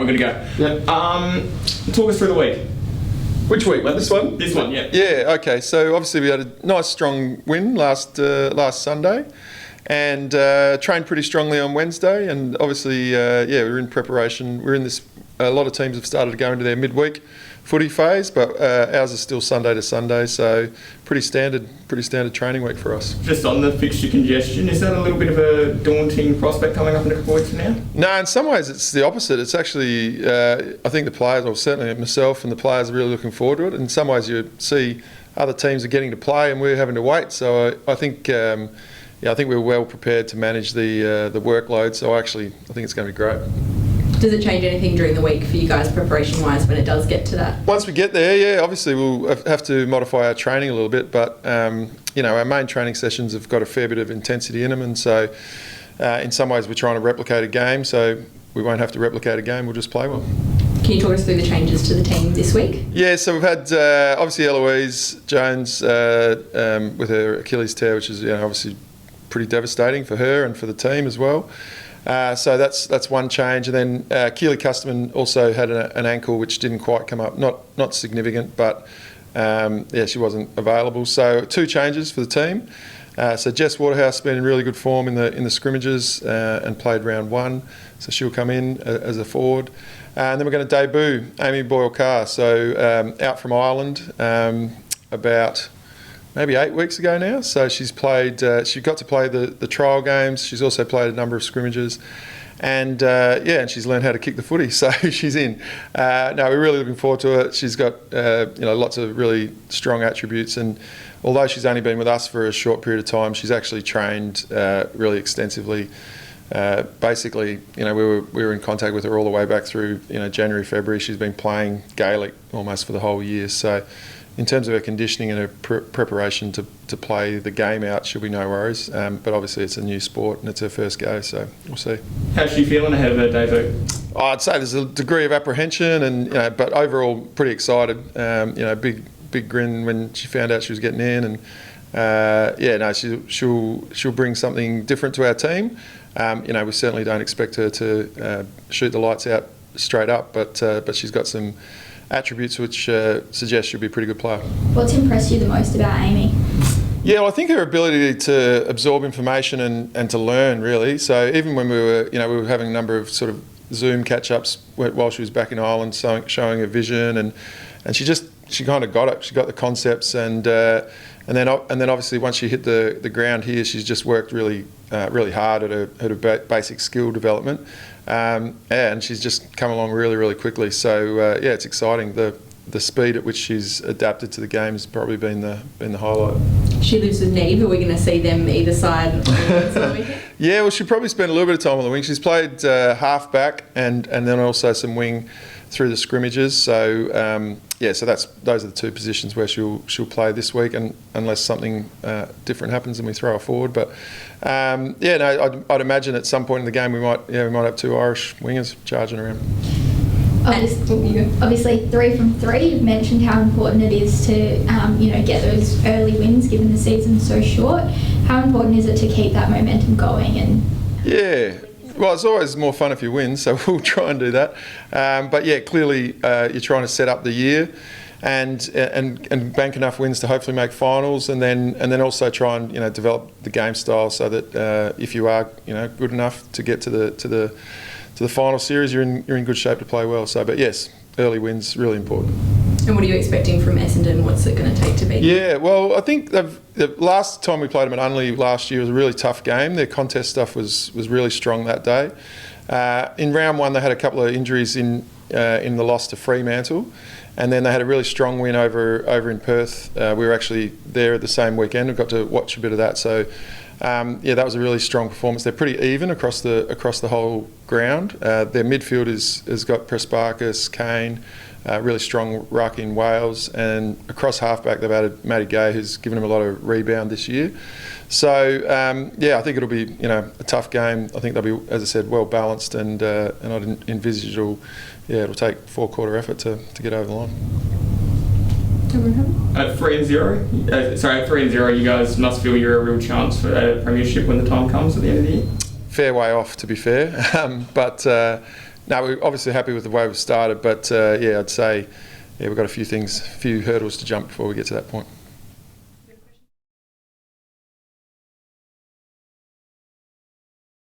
we're going to go. Yep. Talk us through the week. Which week? This one? This one, yeah. Yeah, okay. So obviously we had a nice strong win last Sunday and trained pretty strongly on Wednesday, and obviously, we're in preparation. We're in this, a lot of teams have started to go into their midweek footy phase, but ours is still Sunday to Sunday, so pretty standard training week for us. Just on the fixture congestion, is that a little bit of a daunting prospect coming up in a couple of weeks from now? No, in some ways it's the opposite. It's actually, I think the players, or certainly myself and the players, are really looking forward to it. In some ways you see other teams are getting to play and we're having to wait, so I think we're well prepared to manage the workload, so I think it's going to be great. Does it change anything during the week for you guys preparation-wise when it does get to that? Once we get there, yeah, obviously we'll have to modify our training a little bit, but our main training sessions have got a fair bit of intensity in them, and so in some ways we're trying to replicate a game, so we won't have to replicate a game, we'll just play well. Can you talk us through the changes to the team this week? Yeah, so we've had obviously Eloise Jones with her Achilles tear, which is obviously pretty devastating for her and for the team as well. So that's one change, and then Keely Custerman also had an ankle which didn't quite come up, not significant, but she wasn't available. So two changes for the team. So Jess Waterhouse has been in really good form in the scrimmages and played round one, so she'll come in as a forward. And then we're going to debut Amy Boyle-Carr, so out from Ireland about maybe 8 weeks ago now. So she's played. She got to play the trial games. She's also played a number of scrimmages, and and she's learned how to kick the footy. So she's in. We're really looking forward to it. She's got lots of really strong attributes, and although she's only been with us for a short period of time, she's actually trained really extensively. Basically, we were in contact with her all the way back through January, February. She's been playing Gaelic almost for the whole year. So in terms of her conditioning and her preparation to play the game out, she'll be no worries. But obviously it's a new sport and it's her first go, so we'll see. How's she feeling ahead of her debut? I'd say there's a degree of apprehension, and but overall pretty excited. Big grin when she found out she was getting in, and she'll bring something different to our team. We certainly don't expect her to shoot the lights out straight up, but she's got some attributes which suggest she'll be a pretty good player. What's impressed you the most about Amy? Yeah, well, I think her ability to absorb information and to learn, really. So even when we were having a number of sort of Zoom catch-ups while she was back in Ireland, showing her vision, and she kind of got it. She got the concepts, and then obviously once she hit the ground here, she's just worked really hard at her basic skill development. And she's just come along really, really quickly. So it's exciting. The speed at which she's adapted to the game has probably been the highlight. She lives with Neve. Are we going to see them either side on the weekend? Yeah, well, she'll probably spend a little bit of time on the wing. She's played half back and then also some wing through the scrimmages. So so those are the two positions where she'll play this week, and unless something different happens and we throw her forward. But I'd imagine at some point in the game we might have two Irish wingers charging around. Obviously 3 from 3. You've mentioned how important it is to get those early wins given the season's so short. How important is it to keep that momentum going? Well, it's always more fun if you win, so we'll try and do that. But clearly you're trying to set up the year and bank enough wins to hopefully make finals, and then also try and develop the game style so that if you are good enough to get to the final series, you're in good shape to play well. So, but yes, early wins really important. And what are you expecting from Essendon? What's it going to take to beat? Yeah, well, I think the last time we played them at Unley last year was a really tough game. Their contest stuff was really strong that day. In round one, they had a couple of injuries in the loss to Fremantle, and then they had a really strong win over in Perth. We were actually there at the same weekend. We got to watch a bit of that. So, that was a really strong performance. They're pretty even across the whole ground. Their midfield has got Presparkis, Kane. Really strong ruck in Wales, and across halfback they've added Matty Gay, who's given him a lot of rebound this year. So I think it'll be a tough game. I think they'll be, as I said, well balanced, and I'd envisage it'll take 4-quarter effort to get over the line. At 3-0, you guys must feel you're a real chance for a premiership when the time comes at the end of the year. Fair way off, to be fair, but. No, we're obviously happy with the way we've started, but I'd say we've got a few hurdles to jump before we get to that point.